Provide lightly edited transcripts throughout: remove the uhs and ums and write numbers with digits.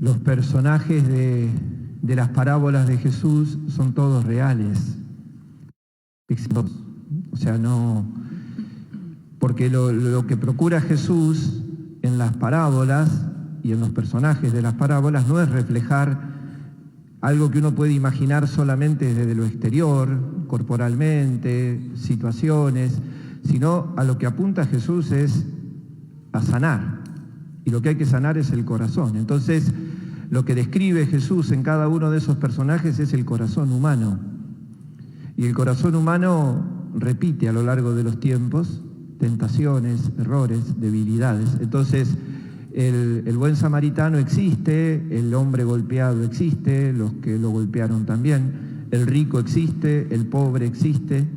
Los personajes de las parábolas de Jesús son todos reales. O sea, no... Porque lo que procura Jesús en las parábolas y en los personajes de las parábolas no es reflejar algo que uno puede imaginar solamente desde lo exterior, corporalmente, situaciones, sino a lo que apunta Jesús es a sanar. Y lo que hay que sanar es el corazón. Entonces, lo que describe Jesús en cada uno de esos personajes es el corazón humano. Y el corazón humano repite a lo largo de los tiempos tentaciones, errores, debilidades. Entonces, el buen samaritano existe, el hombre golpeado existe, los que lo golpearon también, el rico existe, el pobre existe,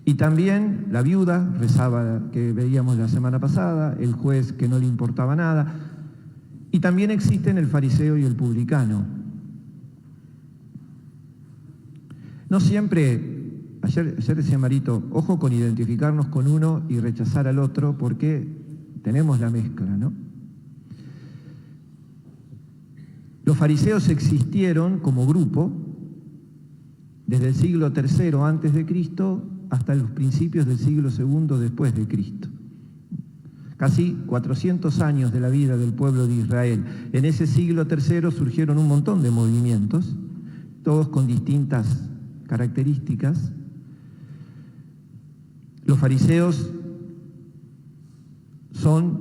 y también la viuda, rezaba, que veíamos la semana pasada, el juez que no le importaba nada, y también existen el fariseo y el publicano. No siempre... Ayer decía Marito, ojo con identificarnos con uno y rechazar al otro, porque tenemos la mezcla, ¿no? Los fariseos existieron como grupo desde el siglo III antes de Cristo hasta los principios del siglo II después de Cristo. Casi 400 años de la vida del pueblo de Israel. En ese siglo III surgieron un montón de movimientos, todos con distintas características. Los fariseos son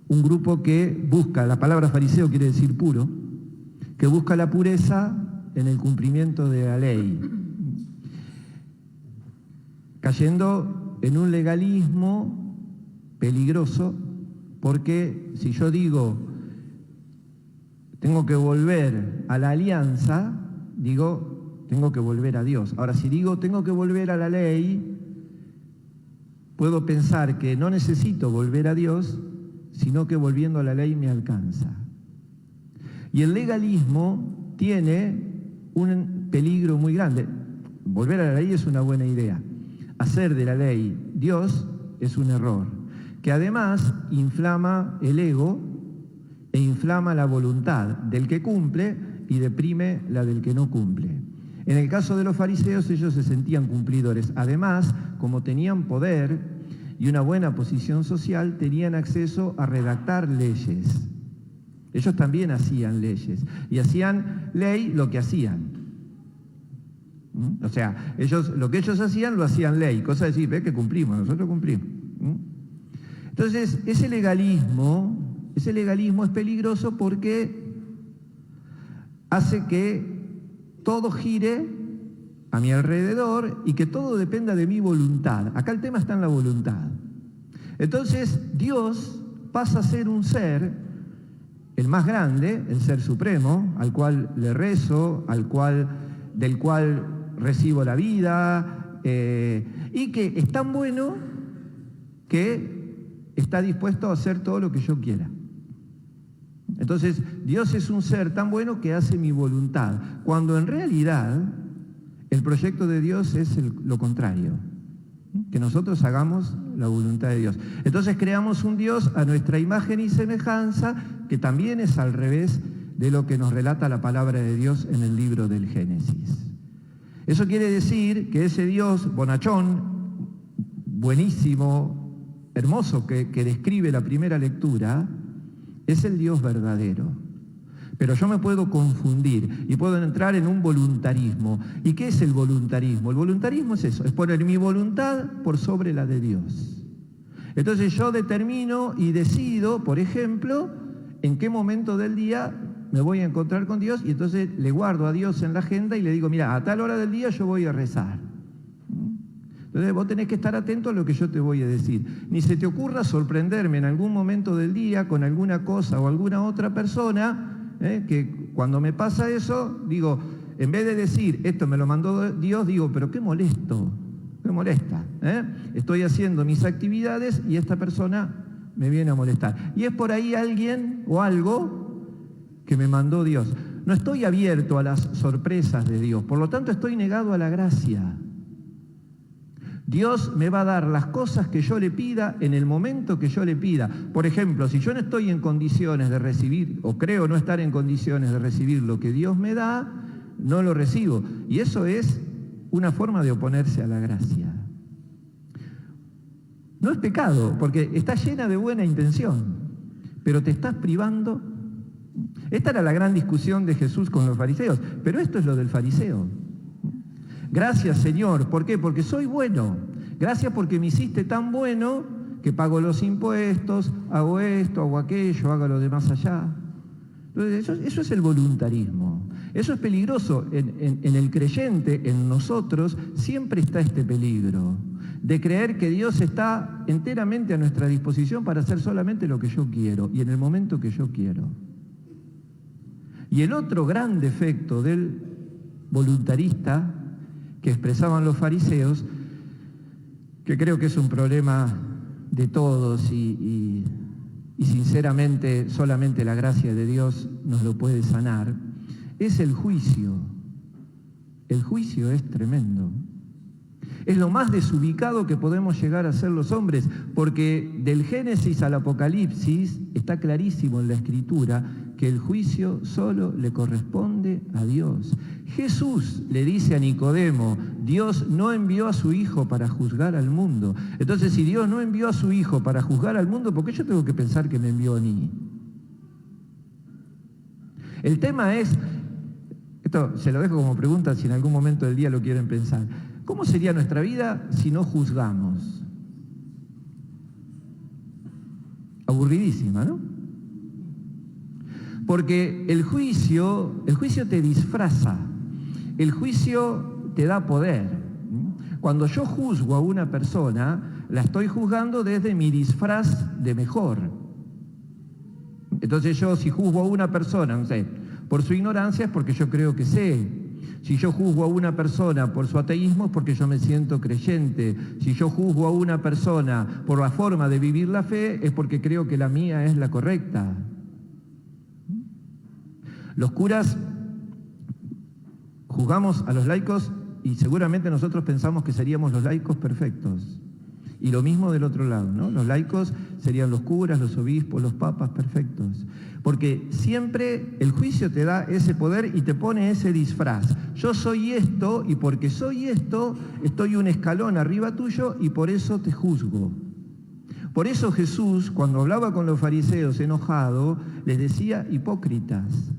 un grupo que busca, la palabra fariseo quiere decir puro, que busca la pureza en el cumplimiento de la ley, cayendo en un legalismo peligroso, porque si yo digo tengo que volver a la alianza, digo tengo que volver a Dios. Ahora, si digo tengo que volver a la ley, puedo pensar que no necesito volver a Dios, sino que volviendo a la ley me alcanza. Y el legalismo tiene un peligro muy grande. Volver a la ley es una buena idea. Hacer de la ley Dios es un error, que además inflama el ego e inflama la voluntad del que cumple y deprime la del que no cumple. En el caso de los fariseos, ellos se sentían cumplidores. Además, como tenían poder y una buena posición social, tenían acceso a redactar leyes. Ellos también hacían leyes. Y hacían ley lo que hacían. O sea, lo que ellos hacían, lo hacían ley. Cosa de decir, ve que cumplimos, nosotros cumplimos. Entonces, ese legalismo es peligroso porque hace que todo gire a mi alrededor y que todo dependa de mi voluntad. Acá el tema está en la voluntad. Entonces, Dios pasa a ser un ser, el más grande, el ser supremo, al cual le rezo, del cual recibo la vida, y que es tan bueno que está dispuesto a hacer todo lo que yo quiera. Entonces, Dios es un ser tan bueno que hace mi voluntad, cuando en realidad el proyecto de Dios es lo contrario, que nosotros hagamos la voluntad de Dios. Entonces creamos un Dios a nuestra imagen y semejanza, que también es al revés de lo que nos relata la palabra de Dios en el libro del Génesis. Eso quiere decir que ese Dios bonachón, buenísimo, hermoso, que describe la primera lectura, es el Dios verdadero. Pero yo me puedo confundir y puedo entrar en un voluntarismo. ¿Y qué es el voluntarismo? El voluntarismo es eso, es poner mi voluntad por sobre la de Dios. Entonces yo determino y decido, por ejemplo, en qué momento del día me voy a encontrar con Dios, y entonces le guardo a Dios en la agenda y le digo, mira, a tal hora del día yo voy a rezar. Entonces vos tenés que estar atento a lo que yo te voy a decir. Ni se te ocurra sorprenderme en algún momento del día con alguna cosa o alguna otra persona, que cuando me pasa eso, digo, en vez de decir, esto me lo mandó Dios, digo, pero qué molesto, qué molesta. Estoy haciendo mis actividades y esta persona me viene a molestar. Y es por ahí alguien o algo que me mandó Dios. No estoy abierto a las sorpresas de Dios, por lo tanto estoy negado a la gracia. Dios me va a dar las cosas que yo le pida en el momento que yo le pida. Por ejemplo, si yo no estoy en condiciones de recibir, o creo no estar en condiciones de recibir lo que Dios me da, no lo recibo. Y eso es una forma de oponerse a la gracia. No es pecado, porque está llena de buena intención, pero te estás privando. Esta era la gran discusión de Jesús con los fariseos, pero esto es lo del fariseo. Gracias, Señor. ¿Por qué? Porque soy bueno. Gracias porque me hiciste tan bueno que pago los impuestos, hago esto, hago aquello, hago lo de más allá. Entonces, eso es el voluntarismo. Eso es peligroso. En el creyente, en nosotros, siempre está este peligro de creer que Dios está enteramente a nuestra disposición para hacer solamente lo que yo quiero y en el momento que yo quiero. Y el otro gran defecto del voluntarista que expresaban los fariseos, que creo que es un problema de todos y sinceramente solamente la gracia de Dios nos lo puede sanar, es el juicio. El juicio es tremendo. Es lo más desubicado que podemos llegar a ser los hombres, porque del Génesis al Apocalipsis está clarísimo en la Escritura que el juicio solo le corresponde a Dios. Jesús le dice a Nicodemo, Dios no envió a su Hijo para juzgar al mundo. Entonces, si Dios no envió a su Hijo para juzgar al mundo, ¿por qué yo tengo que pensar que me envió a mí? El tema es, esto se lo dejo como pregunta si en algún momento del día lo quieren pensar, ¿cómo sería nuestra vida si no juzgamos? Aburridísima, ¿no? Porque el juicio te disfraza, el juicio te da poder. Cuando yo juzgo a una persona, la estoy juzgando desde mi disfraz de mejor. Entonces yo, si juzgo a una persona, no sé, por su ignorancia es porque yo creo que sé. Si yo juzgo a una persona por su ateísmo es porque yo me siento creyente. Si yo juzgo a una persona por la forma de vivir la fe es porque creo que la mía es la correcta. Los curas juzgamos a los laicos y seguramente nosotros pensamos que seríamos los laicos perfectos. Y lo mismo del otro lado, ¿no? Los laicos serían los curas, los obispos, los papas perfectos. Porque siempre el juicio te da ese poder y te pone ese disfraz. Yo soy esto y porque soy esto, estoy un escalón arriba tuyo y por eso te juzgo. Por eso Jesús, cuando hablaba con los fariseos enojado, les decía hipócritas.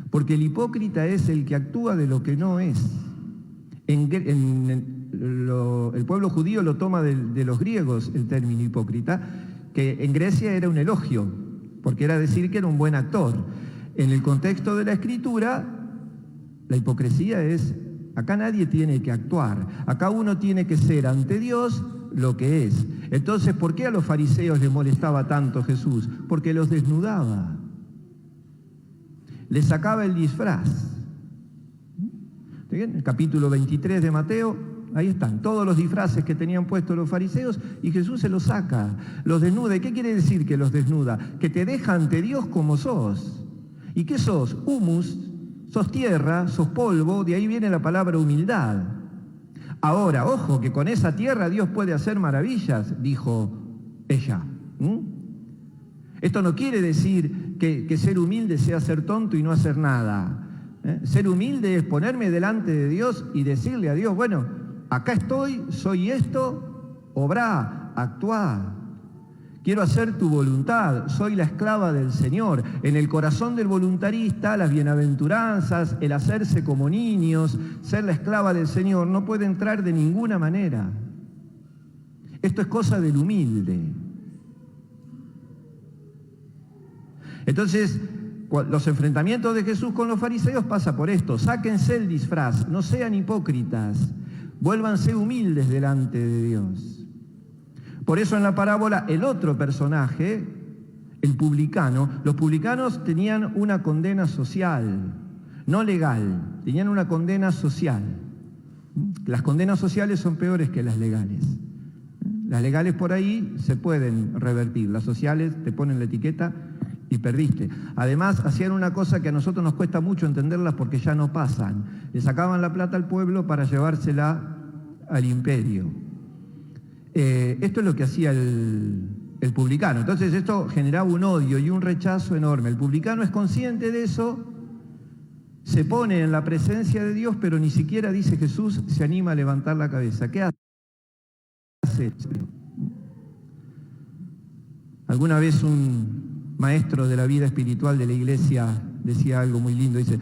Porque el hipócrita es el que actúa de lo que no es. El pueblo judío lo toma de los griegos el término hipócrita, que en Grecia era un elogio, porque era decir que era un buen actor. En el contexto de la Escritura, la hipocresía es, acá nadie tiene que actuar, acá uno tiene que ser ante Dios lo que es. Entonces, ¿por qué a los fariseos les molestaba tanto Jesús? Porque los desnudaba, les sacaba el disfraz. ¿Bien? El capítulo 23 de Mateo, ahí están, todos los disfraces que tenían puestos los fariseos y Jesús se los saca, los desnuda. ¿Y qué quiere decir que los desnuda? Que te deja ante Dios como sos. ¿Y qué sos? Humus, sos tierra, sos polvo, de ahí viene la palabra humildad. Ahora, ojo, que con esa tierra Dios puede hacer maravillas, dijo ella. Esto no quiere decir que ser humilde sea ser tonto y no hacer nada. Ser humilde es ponerme delante de Dios y decirle a Dios, bueno, acá estoy, soy esto, obrá, actuá. Quiero hacer tu voluntad, soy la esclava del Señor. En el corazón del voluntarista, las bienaventuranzas, el hacerse como niños, ser la esclava del Señor, no puede entrar de ninguna manera. Esto es cosa del humilde. Entonces, los enfrentamientos de Jesús con los fariseos pasa por esto. Sáquense el disfraz, no sean hipócritas, vuélvanse humildes delante de Dios. Por eso en la parábola el otro personaje, el publicano, los publicanos tenían una condena social, no legal, tenían una condena social. Las condenas sociales son peores que las legales. Las legales por ahí se pueden revertir, las sociales te ponen la etiqueta y perdiste. Además, hacían una cosa que a nosotros nos cuesta mucho entenderlas porque ya no pasan. Le sacaban la plata al pueblo para llevársela al imperio. Esto es lo que hacía el publicano. Entonces esto generaba un odio y un rechazo enorme. El publicano es consciente de eso, se pone en la presencia de Dios, pero ni siquiera, dice Jesús, se anima a levantar la cabeza. ¿Qué hace? Alguna vez un maestro de la vida espiritual de la iglesia decía algo muy lindo. Dice,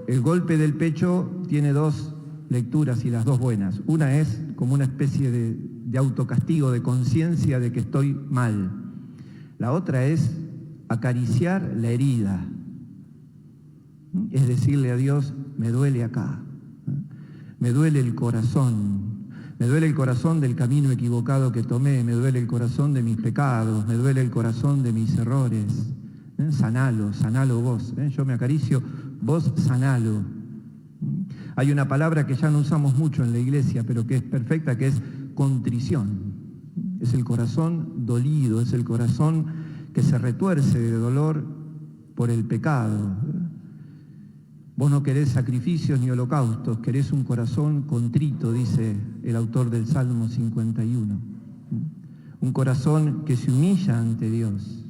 el golpe del pecho tiene dos lecturas y las dos buenas. Una es como una especie de autocastigo, de conciencia de que estoy mal. La otra es acariciar la herida. Es decirle a Dios, me duele acá, me duele el corazón. Me duele el corazón del camino equivocado que tomé, me duele el corazón de mis pecados, me duele el corazón de mis errores. Sanalo, sanalo vos. Yo me acaricio, vos sanalo. Hay una palabra que ya no usamos mucho en la iglesia, pero que es perfecta, que es contrición. Es el corazón dolido, es el corazón que se retuerce de dolor por el pecado. Vos no querés sacrificios ni holocaustos, querés un corazón contrito, dice el autor del Salmo 51. Un corazón que se humilla ante Dios.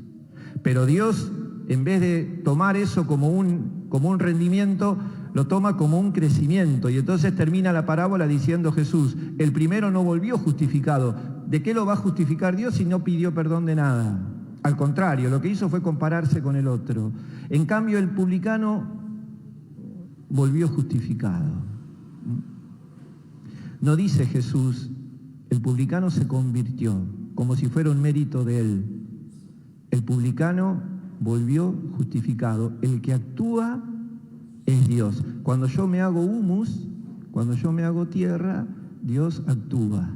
Pero Dios, en vez de tomar eso como un rendimiento, lo toma como un crecimiento. Y entonces termina la parábola diciendo Jesús, el primero no volvió justificado. ¿De qué lo va a justificar Dios si no pidió perdón de nada? Al contrario, lo que hizo fue compararse con el otro. En cambio, el publicano volvió justificado. No dice Jesús, el publicano se convirtió, como si fuera un mérito de él. El publicano volvió justificado. El que actúa es Dios. Cuando yo me hago humus, cuando yo me hago tierra, Dios actúa.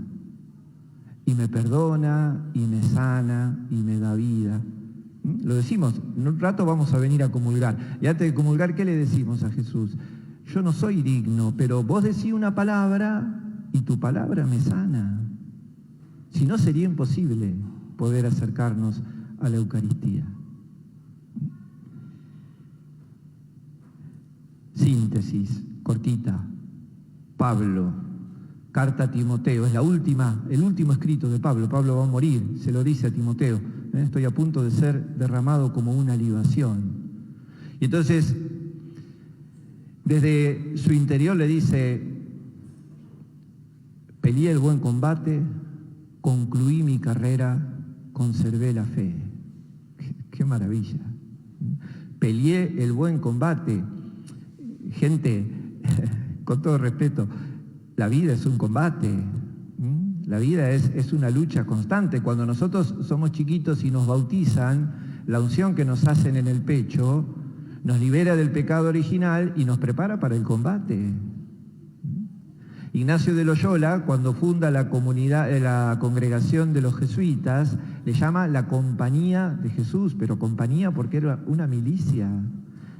Y me perdona, y me sana, y me da vida. Lo decimos, en un rato vamos a venir a comulgar. Y antes de comulgar, ¿qué le decimos a Jesús? Yo no soy digno, pero vos decís una palabra y tu palabra me sana. Si no, sería imposible poder acercarnos a la Eucaristía. Síntesis, cortita. Pablo, carta a Timoteo, es el último escrito de Pablo. Pablo va a morir, se lo dice a Timoteo. Estoy a punto de ser derramado como una libación. Y entonces, desde su interior le dice, peleé el buen combate, concluí mi carrera, conservé la fe. ¡Qué maravilla! Peleé el buen combate. Gente, con todo respeto, la vida es un combate. La vida es una lucha constante. Cuando nosotros somos chiquitos y nos bautizan, la unción que nos hacen en el pecho nos libera del pecado original y nos prepara para el combate. Ignacio de Loyola, cuando funda la congregación de los jesuitas, le llama la Compañía de Jesús, pero compañía porque era una milicia.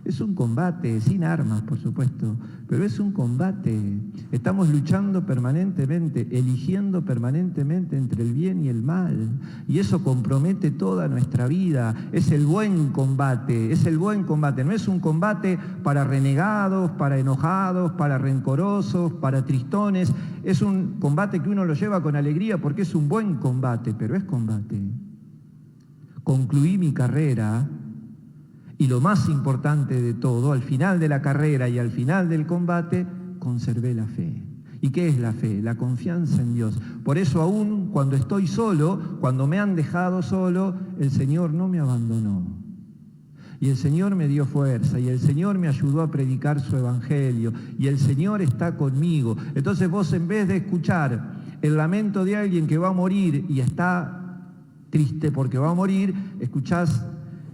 Es un combate, sin armas, por supuesto, pero es un combate. Estamos luchando permanentemente, eligiendo permanentemente entre el bien y el mal. Y eso compromete toda nuestra vida. Es el buen combate, es el buen combate. No es un combate para renegados, para enojados, para rencorosos, para tristones. Es un combate que uno lo lleva con alegría porque es un buen combate, pero es combate. Concluí mi carrera. Y lo más importante de todo, al final de la carrera y al final del combate, conservé la fe. ¿Y qué es la fe? La confianza en Dios. Por eso aún cuando estoy solo, cuando me han dejado solo, el Señor no me abandonó. Y el Señor me dio fuerza, y el Señor me ayudó a predicar su evangelio, y el Señor está conmigo. Entonces vos, en vez de escuchar el lamento de alguien que va a morir y está triste porque va a morir, escuchás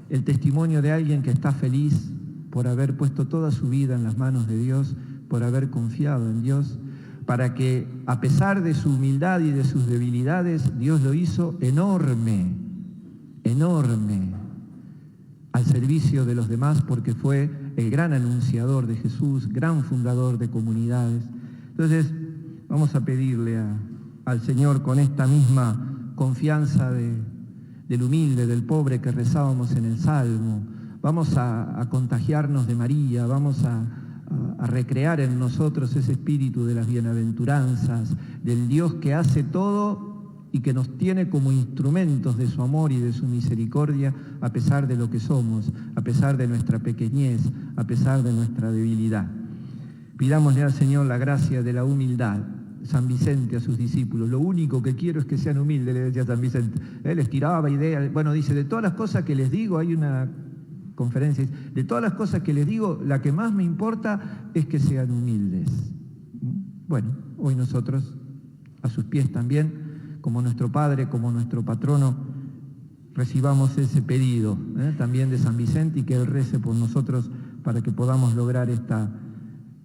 el testimonio de alguien que está feliz por haber puesto toda su vida en las manos de Dios, por haber confiado en Dios, para que a pesar de su humildad y de sus debilidades, Dios lo hizo enorme, enorme, al servicio de los demás, porque fue el gran anunciador de Jesús, gran fundador de comunidades. Entonces, vamos a pedirle al Señor con esta misma confianza del humilde, del pobre que rezábamos en el Salmo. Vamos a contagiarnos de María, vamos a recrear en nosotros ese espíritu de las bienaventuranzas, del Dios que hace todo y que nos tiene como instrumentos de su amor y de su misericordia a pesar de lo que somos, a pesar de nuestra pequeñez, a pesar de nuestra debilidad. Pidámosle al Señor la gracia de la humildad. San Vicente a sus discípulos, lo único que quiero es que sean humildes, le decía San Vicente. Él les tiraba ideas, bueno, dice, de todas las cosas que les digo, hay una conferencia, de todas las cosas que les digo, la que más me importa es que sean humildes. Bueno, hoy nosotros, a sus pies también, como nuestro Padre, como nuestro patrono, recibamos ese pedido también de San Vicente y que Él rece por nosotros para que podamos lograr esta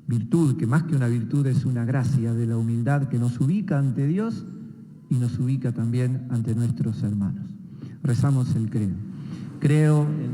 virtud, que más que una virtud es una gracia de la humildad que nos ubica ante Dios y nos ubica también ante nuestros hermanos. Rezamos el credo. Creo en